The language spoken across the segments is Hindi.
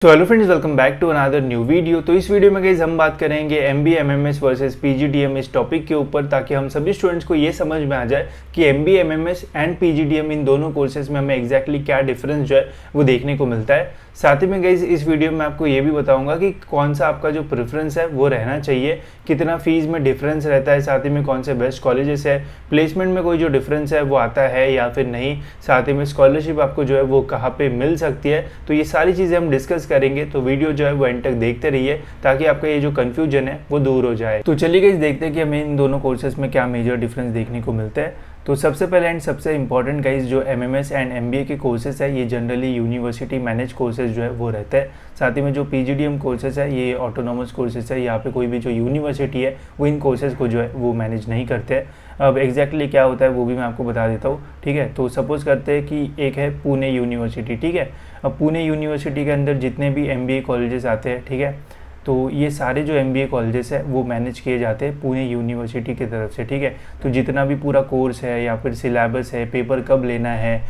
तो hello friends, welcome back to another new video. तो इस वीडियो में गाइस हम बात करेंगे एमबीए एमएमएस वर्सेस पीजीडीएम इस टॉपिक के ऊपर, ताकि हम सभी स्टूडेंट्स को ये समझ में आ जाए कि एमबीए एमएमएस एंड पीजीडीएम इन दोनों कोर्सेज में हमें एग्जैक्टली क्या डिफरेंस जो है वो देखने को मिलता है। साथ ही में गाइस इस वीडियो में आपको ये भी बताऊंगा कि कौन सा आपका जो प्रेफरेंस है वो रहना चाहिए, कितना फीस में डिफरेंस रहता है, साथ ही में कौन से बेस्ट कॉलेजेस है, प्लेसमेंट में कोई जो डिफरेंस है वो आता है या फिर नहीं, साथ ही में स्कॉलरशिप आपको जो है वो कहाँ पे मिल सकती है। तो ये सारी चीज़ें हम डिस्कस करेंगे, तो वीडियो जो है वो एंड तक देखते रहिए ताकि आपका ये जो कंफ्यूजन है वो दूर हो जाए। तो चलिए गाइस देखते हैं कि हमें इन दोनों कोर्सेज में क्या मेजर डिफरेंस देखने को मिलता है। तो सबसे पहले एंड सबसे इंपॉर्टेंट गाइस जो एमएमएस एंड एमबीए के कोर्सेज है ये जनरली यूनिवर्सिटी मैनेज कोर्सेज जो है वो रहते हैं। साथ ही में जो पीजीडीएम कोर्सेज है ये ऑटोनॉमस कोर्सेज है, यहाँ पे कोई भी जो यूनिवर्सिटी है वो इन कोर्सेज को जो है वो मैनेज नहीं करते हैं। अब एग्जैक्टली क्या होता है वो भी मैं आपको बता देता हूँ, ठीक है। तो सपोज करते हैं कि एक है पुणे यूनिवर्सिटी, ठीक है। अब पुणे यूनिवर्सिटी के अंदर जितने भी एमबीए कॉलेजेस आते हैं, ठीक है, तो ये सारे जो एमबीए कॉलेजेस है वो मैनेज किए जाते हैं पुणे यूनिवर्सिटी की तरफ से, ठीक है। तो जितना भी पूरा कोर्स है या फिर सिलेबस है, पेपर कब लेना है,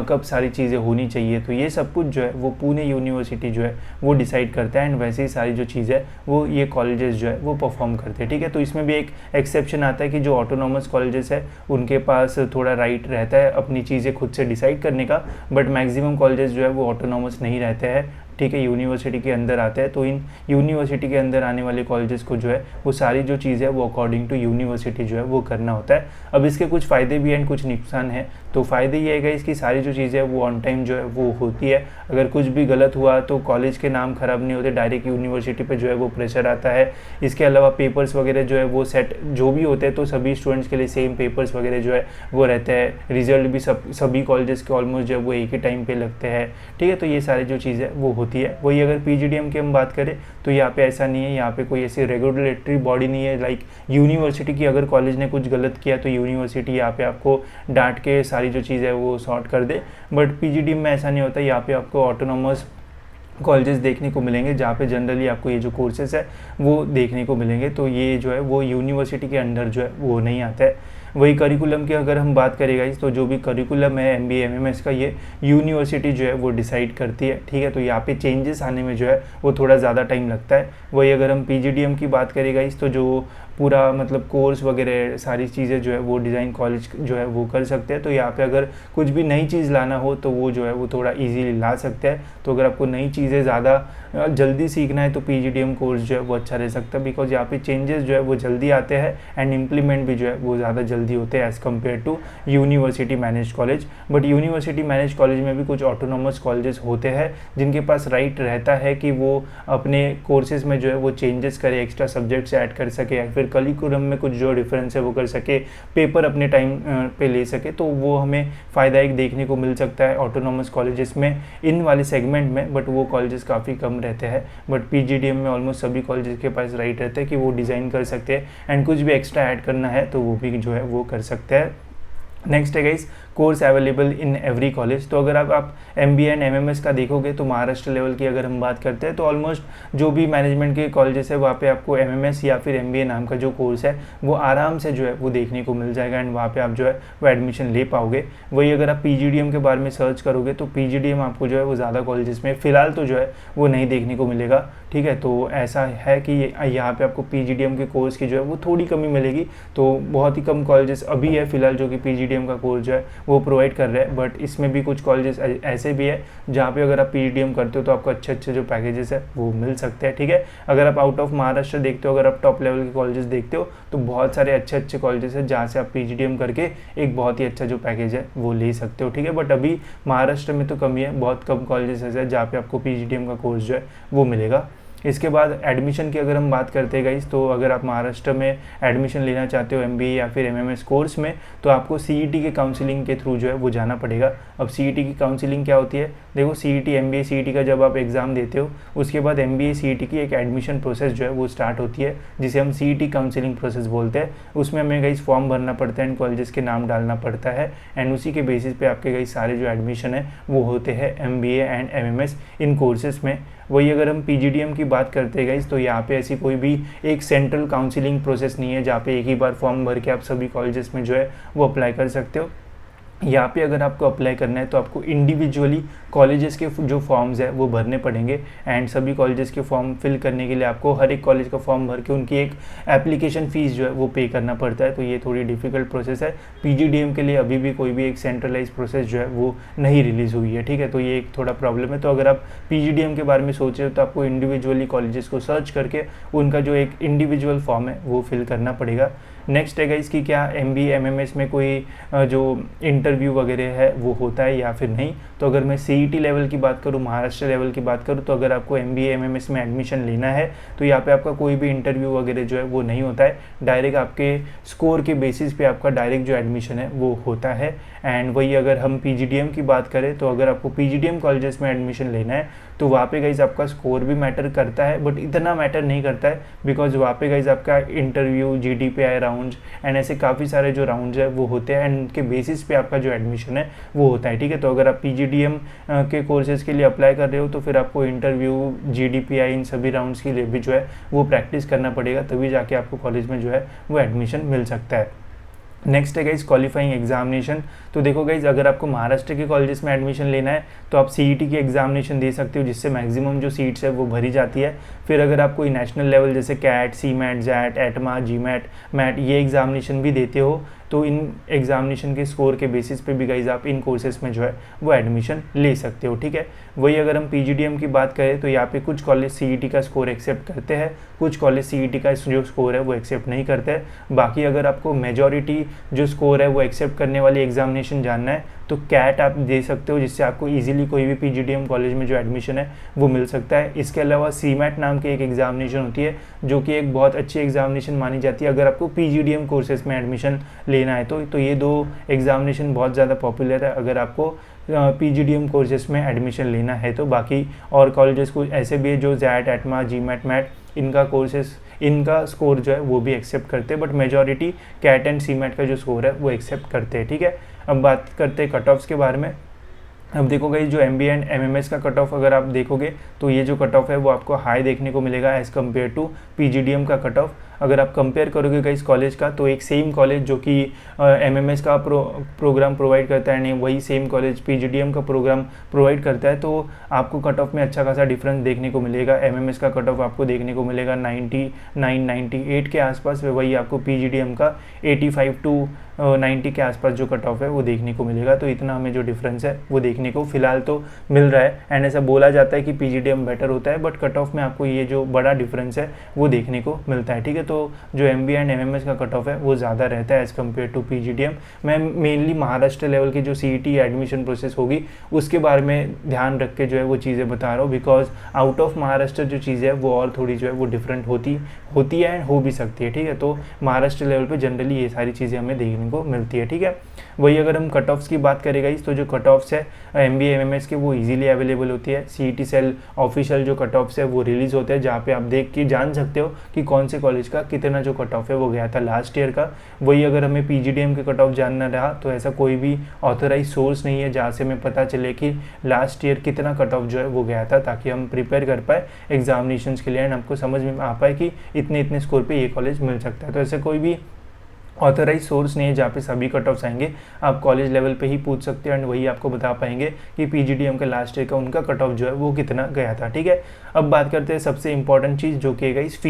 कब सारी चीज़ें होनी चाहिए, तो ये सब कुछ जो है वो पुणे यूनिवर्सिटी जो है वो डिसाइड करता है। एंड वैसे ही सारी जो चीज़ है वो ये कॉलेजेस जो है वो परफॉर्म करते हैं, ठीक है। तो इसमें भी एक एक्सेप्शन आता है कि जो ऑटोनॉमस कॉलेजेस है उनके पास थोड़ा राइट रहता है अपनी चीज़ें खुद से डिसाइड करने का, बट मैक्सिमम कॉलेजेस जो है वो ऑटोनॉमस नहीं रहते हैं, ठीक है, यूनिवर्सिटी के अंदर आते हैं। तो इन यूनिवर्सिटी के अंदर आने वाले कॉलेजेस को जो है वो सारी जो चीज़ है वो अकॉर्डिंग टू यूनिवर्सिटी जो है वो करना होता है। अब इसके कुछ फ़ायदे भी हैं, कुछ नुकसान है। तो फ़ायदे ये है इसकी सारी जो चीज़ें है वो ऑन टाइम जो है वो होती है। अगर कुछ भी गलत हुआ तो कॉलेज के नाम ख़राब नहीं होते, डायरेक्ट यूनिवर्सिटी पे जो है वो प्रेशर आता है। इसके अलावा पेपर्स वगैरह जो है वो सेट जो भी होते हैं तो सभी स्टूडेंट्स के लिए सेम पेपर्स वगैरह जो है वो रहते हैं। रिजल्ट भी सभी कॉलेजेस के ऑलमोस्ट जो है वो एक ही टाइम पे लगते हैं, ठीक है। तो ये सारी जो चीज़ें वो होती है। वही अगर पीजीडीएम की हम बात करें तो यहाँ पे ऐसा नहीं है, यहाँ पे कोई ऐसी रेगुलेटरी बॉडी नहीं है लाइक यूनिवर्सिटी की। अगर कॉलेज ने कुछ गलत किया तो यूनिवर्सिटी यहाँ पे आपको डांट के सारी जो चीज़ है वो सॉर्ट कर दे, बट पीजीडीएम में ऐसा नहीं होता। यहाँ पे आपको ऑटोनॉमस कॉलेजेस देखने को मिलेंगे जहाँ पे जनरली आपको ये जो कोर्सेज है वो देखने को मिलेंगे। तो ये जो है वो यूनिवर्सिटी के अंडर जो है वो नहीं आता है। वही करिकुलम की अगर हम बात करेगा इस, तो जो भी करिकुलम है एमबीए एमएमएस का ये यूनिवर्सिटी जो है वो डिसाइड करती है, ठीक है। तो यहाँ पे चेंजेस आने में जो है वो थोड़ा ज़्यादा टाइम लगता है। वही अगर हम पीजीडीएम की बात करेगा इस, तो जो पूरा मतलब कोर्स वगैरह सारी चीज़ें जो है वो डिज़ाइन कॉलेज जो है वो कर सकते हैं। तो यहाँ पे अगर कुछ भी नई चीज़ लाना हो तो वो जो है वो थोड़ा इजीली ला सकते हैं। तो अगर आपको नई चीज़ें ज़्यादा जल्दी सीखना है तो पीजीडीएम कोर्स जो है वो अच्छा रह सकता है, बिकॉज यहाँ पे चेंजेस जो है वो जल्दी आते हैं एंड इम्प्लीमेंट भी जो है वो ज़्यादा जल्दी होते हैं as compare to university manage college. But university manage college में भी कुछ ऑटोनॉमस कॉलेजेस होते हैं जिनके पास राइट रहता है कि वो अपने कोर्सेज में जो है वो चेंजेस करे, एक्स्ट्रा सब्जेक्ट्स ऐड कर सके या फिर करिकुलम में कुछ जो डिफरेंस है वो कर सके, पेपर अपने टाइम पे ले सके। तो वो हमें फ़ायदा एक देखने को मिल सकता है ऑटोनॉमस कॉलेजेस में इन वाले सेगमेंट में, बट वो कॉलेजेस काफ़ी कम रहते हैं। बट पीजीडीएम में ऑलमोस्ट सभी कॉलेजेस के पास राइट रहता है कि वो डिज़ाइन कर सकते हैं एंड कुछ भी एक्स्ट्रा ऐड करना है तो वो भी जो है वो कर सकते हैं। नेक्स्ट है guys course available in every college. तो अगर आप एमबीए एंड एमएमएस का देखोगे तो महाराष्ट्र लेवल की अगर हम बात करते हैं तो ऑलमोस्ट जो भी मैनेजमेंट के कॉलेजेस है वहाँ पे आपको एमएमएस या फिर एमबीए नाम का जो कोर्स है वो आराम से जो है वो देखने को मिल जाएगा एंड वहाँ पे आप जो है वो एडमिशन ले पाओगे। वही अगर आप पीजीडीएम के बारे में सर्च करोगे तो पीजीडीएम आपको जो है वो ज़्यादा कॉलेजेस में फ़िलहाल तो जो है वो नहीं देखने को मिलेगा, ठीक है। तो ऐसा है कि यहाँ पर आपको पीजीडीएम के कोर्स की जो है वो थोड़ी कमी मिलेगी। तो बहुत ही कम कॉलेजेस अभी है फ़िलहाल जो कि पीजीडीएम का कोर्स जो है वो प्रोवाइड कर रहे हैं, बट इसमें भी कुछ कॉलेजेस ऐसे भी है जहाँ पे अगर आप पीजीडीएम करते हो तो आपको अच्छे अच्छे जो पैकेजेस है वो मिल सकते हैं, ठीक है। अगर आप आउट ऑफ महाराष्ट्र देखते हो, अगर आप टॉप लेवल के कॉलेजेस देखते हो तो बहुत सारे अच्छे अच्छे कॉलेजेस हैं जहाँ से आप पीजीडीएम करके एक बहुत ही अच्छा जो पैकेज है वो ले सकते हो, ठीक है। बट अभी महाराष्ट्र में तो कमी है, बहुत कम कॉलेजेस ऐसे हैं जहाँ पे आपको पीजीडीएम का कोर्स जो है वो मिलेगा। इसके बाद एडमिशन की अगर हम बात करते हैं गाइस, तो अगर आप महाराष्ट्र में एडमिशन लेना चाहते हो एमबीए या फिर एमएमएस कोर्स में तो आपको सीईटी के काउंसलिंग के थ्रू जो है वो जाना पड़ेगा। अब सीईटी की काउंसलिंग क्या होती है, देखो सीईटी एमबीए सीईटी का जब आप एग्ज़ाम देते हो उसके बाद एमबीए सीईटी की एक एडमिशन प्रोसेस जो है वो स्टार्ट होती है जिसे हम सीईटी काउंसलिंग प्रोसेस बोलते हैं। उसमें हमें गाइस फॉर्म भरना पड़ता है एंड कॉलेजेस के नाम डालना पड़ता है एंड उसी के बेसिस पे आपके गाइस सारे जो एडमिशन है वो होते हैं MBA and MMS in courses में। वही अगर हम पीजीडीएम की बात करते हैं गाइस तो यहाँ पे ऐसी कोई भी एक सेंट्रल काउंसलिंग प्रोसेस नहीं है जहाँ पे एक ही बार फॉर्म भर के आप सभी कॉलेजेस में जो है वो अप्लाई कर सकते हो। यहाँ पे अगर आपको अप्लाई करना है तो आपको इंडिविजुअली कॉलेजेस के जो फॉर्म्स है वो भरने पड़ेंगे, एंड सभी कॉलेजेस के फॉर्म फिल करने के लिए आपको हर एक कॉलेज का फॉर्म भर के उनकी एक एप्लीकेशन फ़ीस जो है वो पे करना पड़ता है। तो ये थोड़ी डिफ़िकल्ट प्रोसेस है। पीजीडीएम के लिए अभी भी कोई भी एक सेंट्रलाइज प्रोसेस जो है वो नहीं रिलीज़ हुई है, ठीक है। तो ये एक थोड़ा प्रॉब्लम है। तो अगर आप पीजीडीएम के बारे में सोच रहे हो तो आपको इंडिविजुअली कॉलेजेस को सर्च करके उनका जो एक इंडिविजुअल फॉर्म है वो फिल करना पड़ेगा। नेक्स्ट है गाइस कि क्या एमबीए एमएमएस में कोई जो इंटरव्यू वगैरह है वो होता है या फिर नहीं। तो अगर मैं सीईटी लेवल की बात करूँ, महाराष्ट्र लेवल की बात करूँ, तो अगर आपको एमबीए एमएमएस में एडमिशन लेना है तो यहाँ पे आपका कोई भी इंटरव्यू वगैरह जो है वो नहीं होता है। डायरेक्ट आपके स्कोर के बेसिस पे आपका डायरेक्ट जो एडमिशन है वो होता है। एंड वही अगर हम पीजीडीएम की बात करें तो अगर आपको पीजीडीएम कॉलेजेस में एडमिशन लेना है तो वहाँ पे गाइज आपका स्कोर भी मैटर करता है, बट इतना मैटर नहीं करता है, बिकॉज वहाँ पे गाइज आपका इंटरव्यू, जीडीपीआई राउंड एंड ऐसे काफ़ी सारे जो राउंड्स है वो होते हैं, एंड उनके बेसिस पे आपका जो एडमिशन है वो होता है, ठीक है। तो अगर आप पीजीडीएम के कोर्सेज़ के लिए अप्लाई कर रहे हो तो फिर आपको इंटरव्यू, जीडीपीआई, इन सभी राउंड्स के लिए भी जो है वो प्रैक्टिस करना पड़ेगा, तभी जाके आपको कॉलेज में जो है वो एडमिशन मिल सकता है। नेक्स्ट है गाइज क्वालिफाइंग एग्जामिनेशन। तो देखो गाइज, अगर आपको महाराष्ट्र के कॉलेजेस में एडमिशन लेना है तो आप सीईटी की एग्जामिनेशन दे सकते हो, जिससे मैक्सिमम जो सीट्स है वो भरी जाती है। फिर अगर आप कोई नेशनल लेवल जैसे CAT, CMAT, XAT, ATMA, GMAT, MAT ये एग्जामिनेशन भी देते हो तो इन एग्जामिनेशन के स्कोर के बेसिस पे भी गाइज आप इन कोर्सेज में जो है वो एडमिशन ले सकते हो, ठीक है। वही अगर हम पीजीडीएम की बात करें तो यहाँ पे कुछ कॉलेज सीईटी का स्कोर एक्सेप्ट करते हैं, कुछ कॉलेज सीईटी का जो स्कोर है वो एक्सेप्ट नहीं करते हैं। बाकी अगर आपको मेजॉरिटी जो स्कोर है वो एक्सेप्ट करने वाली एग्जामिनेशन जानना है तो कैट आप दे सकते हो, जिससे आपको इजीली कोई भी पीजीडीएम कॉलेज में जो एडमिशन है वो मिल सकता है। इसके अलावा सीमैट नाम की एक एग्जामिनेशन होती है जो कि एक बहुत अच्छी एग्जामिनेशन मानी जाती है अगर आपको पीजीडीएम कोर्सेज में एडमिशन लेना है तो ये दो एग्जामिनेशन बहुत ज़्यादा पॉपुलर है अगर आपको पीजीडीएम कोर्सेज में एडमिशन लेना है तो। बाकी और कॉलेजेस कुछ ऐसे भी है जो जैट, एटमा, जीमैट, मैट इनका कोर्सेज, इनका स्कोर जो है वो भी एक्सेप्ट करते हैं, but majority CAT and CMAT का जो स्कोर है वो एक्सेप्ट करते हैं, ठीक है। अब बात करते हैं कट ऑफ्स के बारे में। अब देखो गाइस, जो एमबीए एंड एमएमएस का कट ऑफ अगर आप देखोगे तो ये जो कट ऑफ है वो आपको हाई देखने को मिलेगा एज़ कम्पेयर टू पीजीडीएम का कट ऑफ। अगर आप कंपेयर करोगे गाइस कॉलेज का तो एक सेम कॉलेज जो कि एमएमएस का प्रोग्राम प्रोवाइड करता है, नहीं वही सेम कॉलेज पीजीडीएम का प्रोग्राम प्रोवाइड करता है, तो आपको कट ऑफ में अच्छा खासा डिफरेंस देखने को मिलेगा। एमएमएस का कट ऑफ आपको देखने को मिलेगा 99-98 के आसपास, वही आपको पीजीडीएम का 85 टू 90 के आसपास जो कट ऑफ है वो देखने को मिलेगा। तो इतना हमें जो डिफरेंस है वो देखने को फिलहाल तो मिल रहा है, एंड ऐसा बोला जाता है कि पीजीडीएम बेटर होता है, बट कट ऑफ में आपको ये जो बड़ा डिफरेंस है वो देखने को मिलता है, ठीक है। तो जो एमबीए एंड एमएमएस का कट ऑफ है वो ज़्यादा रहता है एज़ कम्पेयर टू पीजीडीएम। मैं मेनली महाराष्ट्र लेवल की जो सीईटी एडमिशन प्रोसेस होगी उसके बारे में ध्यान रख के जो है वो चीज़ें बता रहा हूँ, बिकॉज आउट ऑफ महाराष्ट्र जो चीज़ें है वो और थोड़ी जो है वो डिफरेंट होती है एंड हो भी सकती है, ठीक है। तो महाराष्ट्र लेवल पे जनरली ये सारी चीज़ें हमें देखने को मिलती है, ठीक है। वही अगर हम कट ऑफ्स की बात करेगा इस, तो जो कट ऑफ्स है एमबीए एमएमएस के वो इजीली अवेलेबल होती है। सीईटी सेल ऑफिशियल जो कट ऑफ्स है वो रिलीज़ होते हैं, जहाँ पे आप देख के जान सकते हो कि कौन से कॉलेज का कितना जो कट ऑफ है वो गया था लास्ट ईयर का। वही अगर हमें पीजीडीएम के कट ऑफ जानना रहा तो ऐसा कोई भी ऑथराइज सोर्स नहीं है जहाँ से हमें पता चले कि लास्ट ईयर कितना कट ऑफ जो है वो गया था, ताकि हम प्रिपेयर कर पाए एग्जामिनेशन के लिए एंड आपको समझ में आ पाए कि इतने स्कोर पे ये कॉलेज मिल सकता है। तो ऐसे कोई भी ऑथराइज सोर्स नहीं है जहाँ पे सभी कट ऑफ्स आएंगे, आप कॉलेज लेवल पे ही पूछ सकते हो एंड वही आपको बता पाएंगे कि पीजीडीएम का लास्ट ईयर का उनका कट ऑफ जो है वो कितना गया था, ठीक है। अब बात करते हैं सबसे इंपॉर्टेंट चीज़ जो कि है गाइस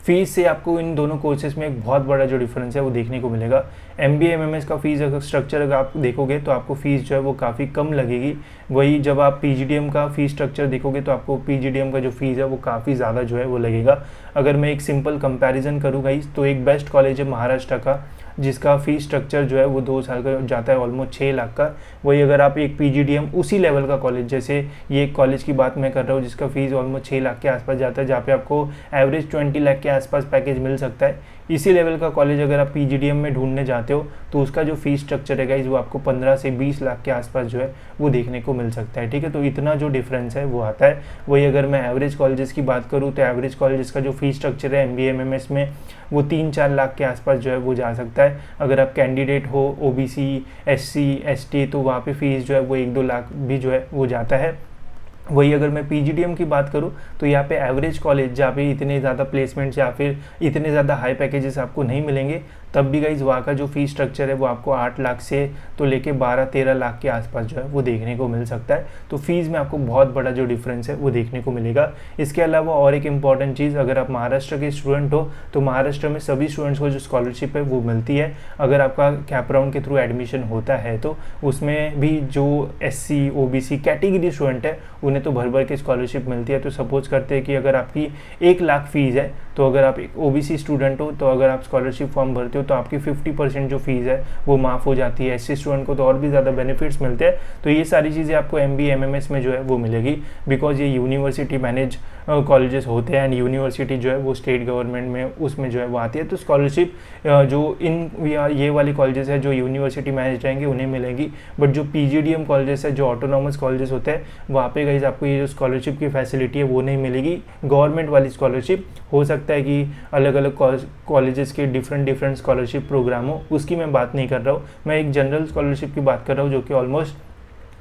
फीस से आपको इन दोनों कोर्सेज में एक बहुत बड़ा जो डिफरेंस है वो देखने को मिलेगा। एमबीए एमएमएस का फीस अगर स्ट्रक्चर अगर आप देखोगे तो आपको फीस जो है वो काफ़ी कम लगेगी। वही जब आप पीजीडीएम का फीस स्ट्रक्चर देखोगे तो आपको पीजीडीएम का जो फीस है वो काफ़ी ज़्यादा जो है वो लगेगा। अगर मैं एक सिंपल कंपैरिजन करूँ गाइस तो एक बेस्ट कॉलेज है महाराष्ट्र का जिसका फीस स्ट्रक्चर जो है वो 2 साल का जाता है ऑलमोस्ट 6 लाख का। वही अगर आप एक पीजीडीएम उसी लेवल का कॉलेज, जैसे ये कॉलेज की बात मैं कर रहा हूँ जिसका फीस ऑलमोस्ट 6 लाख के आसपास जाता है, जहाँ पे आपको एवरेज 20 लाख के आसपास पैकेज मिल सकता है, इसी लेवल का कॉलेज अगर आप पीजीडीएम में ढूंढने जाते हो तो उसका जो फीस स्ट्रक्चर है गाइस वो आपको 15 से 20 लाख के आसपास जो है वो देखने को मिल सकता है, ठीक है। तो इतना जो डिफरेंस है वो आता है। वही अगर मैं एवरेज कॉलेजेस की बात करूँ तो एवरेज कॉलेजेस का जो फीस स्ट्रक्चर है एमबीए एमएमएस में वो 3-4 लाख के आसपास जो है वो जा सकता है। अगर आप कैंडिडेट हो ओबीसी, एससी, एसटी तो वहाँ पे फीस जो है वो 1-2 लाख भी जो है वो जाता है। वही अगर मैं पीजीडीएम की बात करूँ तो यहाँ पे एवरेज कॉलेज जहाँ पे इतने ज़्यादा प्लेसमेंट्स या फिर इतने ज़्यादा हाई पैकेजेस आपको नहीं मिलेंगे, तब भी गाइज वहाँ का जो फीस स्ट्रक्चर है वो आपको 8 लाख से तो लेके 12-13 लाख के आसपास जो है वो देखने को मिल सकता है। तो फीस में आपको बहुत बड़ा जो डिफरेंस है वो देखने को मिलेगा। इसके अलावा और एक इम्पॉर्टेंट चीज़, अगर आप महाराष्ट्र के स्टूडेंट हो तो महाराष्ट्र में सभी स्टूडेंट्स को जो स्कॉलरशिप है वो मिलती है। अगर आपका कैप राउंड के थ्रू एडमिशन होता है तो उसमें भी जो SC OBC कैटेगरी स्टूडेंट है उन्हें तो भर भर के स्कॉलरशिप मिलती है। तो सपोज करते हैं कि अगर आपकी 1 लाख फीस है तो अगर आप एक OBC स्टूडेंट हो तो अगर आप स्कॉलरशिप फॉर्म भरते हो तो आपकी 50% जो फीस है वो माफ़ हो जाती है। SC स्टूडेंट को तो और भी ज़्यादा बेनिफिट्स मिलते हैं। तो ये सारी चीज़ें आपको MBA MMS में जो है वो मिलेगी, बिकॉज ये यूनिवर्सिटी मैनेज कॉलेजेस होते हैं एंड यूनिवर्सिटी जो है वो स्टेट गवर्नमेंट में उसमें जो है वो आती है। तो स्कॉलरशिप जो ये वाली कॉलेजेस है जो यूनिवर्सिटी मैनेज रहेंगे उन्हें मिलेगी, बट जो PGDM कॉलेजेस है जो ऑटोनॉमस कॉलेजेस होते हैं वहाँ पे गाइस आपको ये जो स्कॉलरशिप की फैसिलिटी है वो नहीं मिलेगी। गवर्नमेंट वाली स्कॉलरशिप हो सकता है कि अलग अलग कॉलेजेस के डिफरेंट स्कॉलरशिप प्रोग्राम हो, उसकी मैं बात नहीं कर रहा हूँ। मैं एक जनरल स्कॉलरशिप की बात कर रहा हूँ जो कि ऑलमोस्ट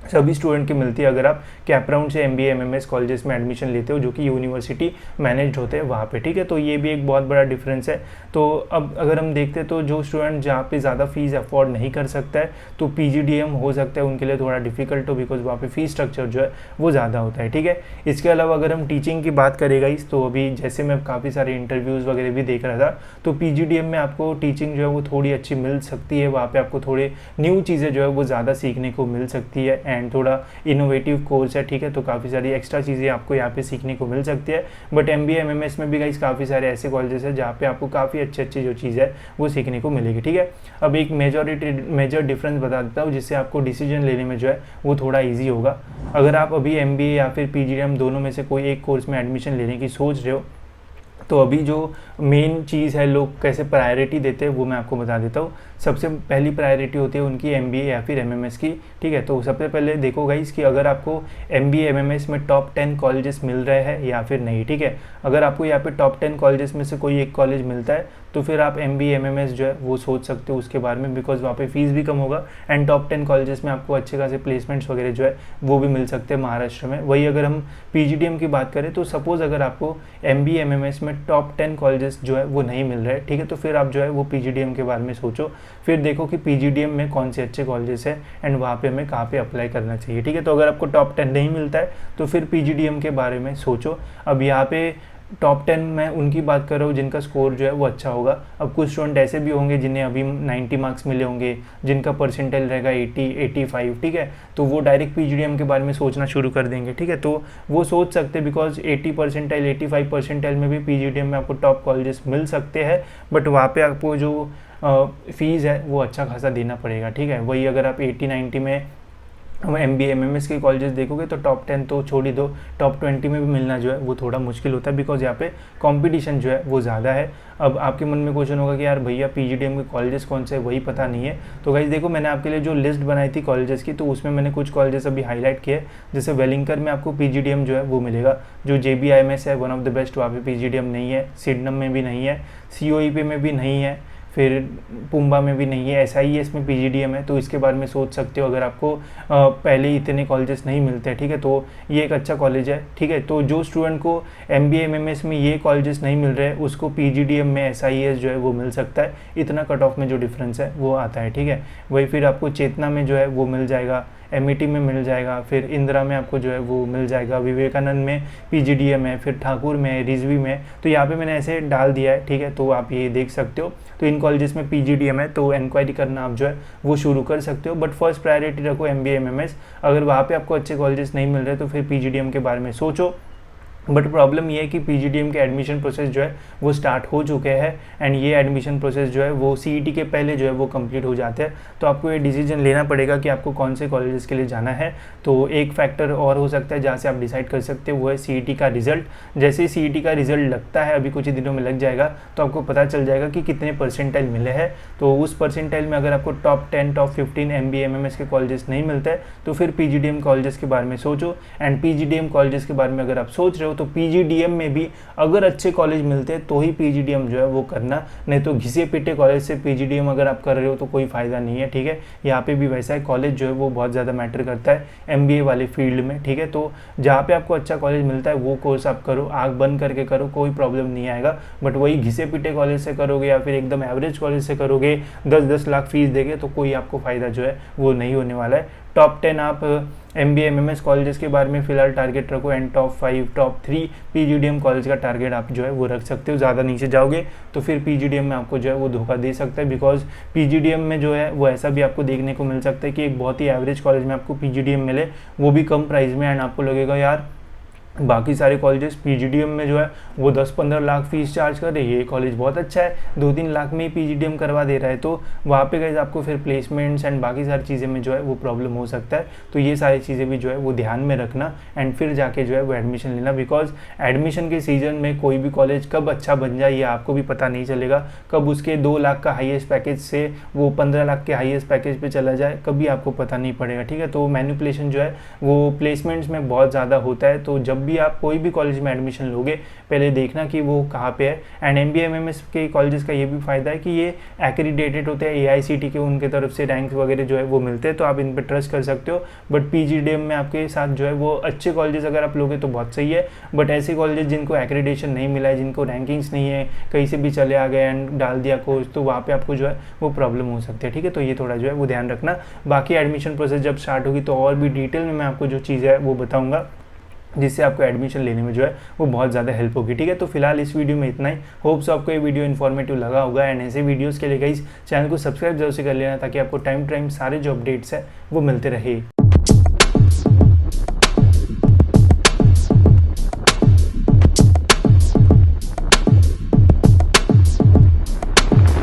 सभी स्टूडेंट की मिलती है अगर आप कैप राउंड से MBA MMS कॉलेजेस में एडमिशन लेते हो जो कि यूनिवर्सिटी मैनेज्ड होते हैं वहाँ पे, ठीक है। तो ये भी एक बहुत बड़ा डिफरेंस है। तो अब अगर हम देखते हैं तो जो स्टूडेंट जहाँ पे ज़्यादा फीस अफोर्ड नहीं कर सकता है तो PGDM हो सकता है उनके लिए थोड़ा डिफिकल्ट हो, बिकॉज वहाँ पे फीस स्ट्रक्चर जो है वो ज़्यादा होता है, ठीक है। इसके अलावा अगर हम टीचिंग की बात करेगा इस तो अभी जैसे मैं काफ़ी सारे इंटरव्यूज़ वगैरह भी देख रहा था तो PGDM में आपको टीचिंग जो है वो थोड़ी अच्छी मिल सकती है। वहाँ पर आपको थोड़े न्यू चीज़ें जो है वो ज़्यादा सीखने को मिल सकती है एंड थोड़ा इनोवेटिव कोर्स है, ठीक है। तो काफ़ी सारी एक्स्ट्रा चीज़ें आपको यहाँ पे सीखने को मिल सकती है। बट MBA MMS में भी गाइस काफ़ी सारे ऐसे कॉलेजेस हैं जहाँ पे आपको काफ़ी अच्छी जो चीज़ है वो सीखने को मिलेगी, ठीक है। अब एक मेजर डिफरेंस बता देता हूँ जिससे आपको डिसीजन लेने में जो है वो थोड़ा ईजी होगा। अगर आप अभी MBA या फिर PGDM दोनों में से कोई एक कोर्स में एडमिशन लेने की सोच रहे हो तो अभी जो मेन चीज़ है लोग कैसे प्रायोरिटी देते हैं वो मैं आपको बता देता हूँ। सबसे पहली प्रायोरिटी होती है उनकी MBA या फिर MMS की, ठीक है। तो सबसे पहले देखो गाइस कि अगर आपको MBA MMS में टॉप 10 कॉलेजेस मिल रहे हैं या फिर नहीं, ठीक है। अगर आपको यहाँ पे टॉप 10 कॉलेजेस में से कोई एक कॉलेज मिलता है तो फिर आप MBA MMS जो है वो सोच सकते हो उसके बारे में, बिकॉज वहाँ पे फीस भी कम होगा एंड टॉप 10 कॉलेजेस में आपको अच्छे खासे प्लेसमेंट्स वगैरह जो है वो भी मिल सकते हैं महाराष्ट्र में। वही अगर हम PGDM की बात करें तो सपोज अगर आपको MBA MMS में टॉप 10 कॉलेजेस जो है वो नहीं मिल रहे, ठीक है, तो फिर आप जो है वो PGDM के बारे में सोचो। फिर देखो कि PGDM में कौन से अच्छे कॉलेजेस है एंड वहाँ पे हमें कहाँ पे अप्लाई करना चाहिए, ठीक है। तो अगर आपको टॉप 10 नहीं मिलता है तो फिर PGDM के बारे में सोचो। अब यहाँ पे टॉप 10 मैं उनकी बात कर रहा हूँ जिनका स्कोर जो है वो अच्छा होगा। अब कुछ स्टूडेंट ऐसे भी होंगे जिन्हें अभी 90 मार्क्स मिले होंगे, जिनका परसेंटाइल रहेगा 80-85, ठीक है, तो वो डायरेक्ट PGDM के बारे में सोचना शुरू कर देंगे, ठीक है। तो वो सोच सकते हैं बिकॉज 80 परसेंटाइल 85 परसेंटाइल में भी PGDM में आपको टॉप कॉलेजेस मिल सकते हैं, बट वहाँ पर आपको जो फीस है वो अच्छा खासा देना पड़ेगा, ठीक है। वही अगर आप 80-90 में MBA MMS के कॉलेजेस देखोगे तो टॉप 10 तो छोड़ ही दो, टॉप 20 में भी मिलना जो है वो थोड़ा मुश्किल होता है, बिकॉज यहाँ पे कंपटीशन जो है वो ज़्यादा है। अब आपके मन में क्वेश्चन होगा कि यार भैया PGDM के कॉलेजेस कौन से है वही पता नहीं है। तो गाइस देखो मैंने आपके लिए जो लिस्ट बनाई थी कॉलेजेस की तो उसमें मैंने कुछ कॉलेजेस अभी हाईलाइट किए, जैसे वेलिंगकर में आपको PGDM जो है वो मिलेगा, जो JBIMS है वन ऑफ द बेस्ट, वहाँ पे PGDM नहीं है, सिडनम में भी नहीं है, COEP में भी नहीं है, फिर पुम्बा में भी नहीं है, SIES में PGDM है। तो इसके बारे में सोच सकते हो अगर आपको पहले ही इतने कॉलेजेस नहीं मिलते, ठीक है, तो ये एक अच्छा कॉलेज है, ठीक है। तो जो स्टूडेंट को MBA MMS में ये कॉलेजेस नहीं मिल रहे उसको PGDM में SIES जो है वो मिल सकता है। इतना कट ऑफ में जो डिफरेंस है वो आता है, ठीक है। वही फिर आपको चेतना में जो है वो मिल जाएगा, MET में मिल जाएगा, फिर इंदिरा में आपको जो है वो मिल जाएगा, विवेकानंद में PGDM है, फिर ठाकुर में, रिजवी में। तो यहाँ पे मैंने ऐसे डाल दिया है, ठीक है, तो आप ये देख सकते हो। तो इन कॉलेजेस में PGDM है तो इंक्वायरी करना आप जो है वो शुरू कर सकते हो, बट फर्स्ट प्रायोरिटी रखो MBA MMS। अगर वहाँ पे आपको अच्छे कॉलेजेस नहीं मिल रहे तो फिर PGDM के बारे में सोचो। बट प्रॉब्लम ये है कि PGDM के एडमिशन प्रोसेस जो है वो स्टार्ट हो चुके हैं एंड ये एडमिशन प्रोसेस जो है वो CET के पहले जो है वो कंप्लीट हो जाते हैं। तो आपको ये डिसीजन लेना पड़ेगा कि आपको कौन से कॉलेजेस के लिए जाना है। तो एक फैक्टर और हो सकता है जहाँ से आप डिसाइड कर सकते हो वो है CET का रिजल्ट। जैसे ही CET का रिजल्ट लगता है, अभी कुछ ही दिनों में लग जाएगा, तो आपको पता चल जाएगा कि कितने परसेंटाइल मिले हैं। तो उस परसेंटाइल में अगर आपको टॉप 10 टॉप 15 MBA MMS के कॉलेजेस नहीं मिलते हैं तो फिर PGDM कॉलेजेस के बारे में सोचो। एंड PGDM कॉलेजेस के बारे में अगर आप सोच रहे हो हो तो PGDM में भी अगर अच्छे कॉलेज मिलते हैं तो ही PGDM जो है वो करना, नहीं तो घिसे पिटे कॉलेज से PGDM अगर आप कर रहे हो तो कोई फ़ायदा नहीं है, ठीक है। यहाँ पे भी वैसा है, कॉलेज जो है वो बहुत ज़्यादा मैटर करता है MBA वाले फील्ड में, ठीक है। तो जहाँ पे आपको अच्छा कॉलेज मिलता है वो कोर्स आप करो, आँख बंद करके करो, कोई प्रॉब्लम नहीं आएगा। बट वही घिसे पिटे कॉलेज से करोगे या फिर एकदम एवरेज कॉलेज से करोगे 10-10 लाख फीस देंगे तो कोई आपको फ़ायदा जो है वो नहीं होने वाला है। टॉप 10 आप MBA MMS कॉलेजेस के बारे में फिलहाल टारगेट रखो, and top 5 top 3 PGDM college का टारगेट आप जो है वो रख सकते हो। ज़्यादा नीचे जाओगे तो फिर PGDM में आपको जो है वो धोखा दे सकता है, बिकॉज PGDM में जो है वो ऐसा भी आपको देखने को मिल सकता है कि एक बहुत ही एवरेज कॉलेज में आपको PGDM मिले, वो भी कम प्राइस में, एंड आपको लगेगा यार बाकी सारे कॉलेजेस PGDM में जो है वो 10-15 लाख फीस चार्ज कर रहे हैं, ये कॉलेज बहुत अच्छा है 2-3 लाख में ही PGDM करवा दे रहा है। तो वहाँ पे गाइस आपको फिर प्लेसमेंट्स एंड बाकी सारी चीज़ें में जो है वो प्रॉब्लम हो सकता है। तो ये सारी चीज़ें भी जो है वो ध्यान में रखना एंड फिर जाके जो है वो एडमिशन लेना, बिकॉज एडमिशन के सीजन में कोई भी कॉलेज कब अच्छा बन जाए ये आपको भी पता नहीं चलेगा, कब उसके 2 लाख का हाईएस्ट पैकेज से वो 15 लाख के हाईएस्ट पैकेज पे चला जाए, कभी आपको पता नहीं पड़ेगा, ठीक है। तो मैनिपुलेशन जो है वो प्लेसमेंट्स में बहुत ज़्यादा होता है। तो जब भी आप कोई भी कॉलेज में एडमिशन लोगे पहले देखना कि वो कहाँ पे है। एंड MBA MMS के कॉलेजेस का ये भी फ़ायदा है कि ये एक्रीडेटेड होते हैं AICTE के, उनके तरफ से रैंक वगैरह जो है वो मिलते हैं, तो आप इन पर ट्रस्ट कर सकते हो। बट PGDM में आपके साथ जो है वो अच्छे कॉलेजेस अगर आप लोगे तो बहुत सही है, बट ऐसे कॉलेजेस जिनको एक्रीडेशन नहीं मिला है, जिनको रैंकिंग्स नहीं है, कहीं से भी चले आ गए एंड डाल दिया कोर्स, तो वहाँ पे आपको जो है वो प्रॉब्लम हो सकती है, ठीक है। तो ये थोड़ा जो है वो ध्यान रखना। बाकी एडमिशन प्रोसेस जब स्टार्ट होगी तो और भी डिटेल में मैं आपको जो चीज़ है वो बताऊँगा, जिससे आपको एडमिशन लेने में जो है वो बहुत ज़्यादा हेल्प होगी, ठीक है। तो फिलहाल इस वीडियो में इतना ही। होप्स आपको ये वीडियो इन्फॉर्मेटिव लगा होगा, एंड ऐसे वीडियोस के लिए गाइस चैनल को सब्सक्राइब जरूर से कर लेना ताकि आपको टाइम टू टाइम सारे जो अपडेट्स है वो मिलते रहे।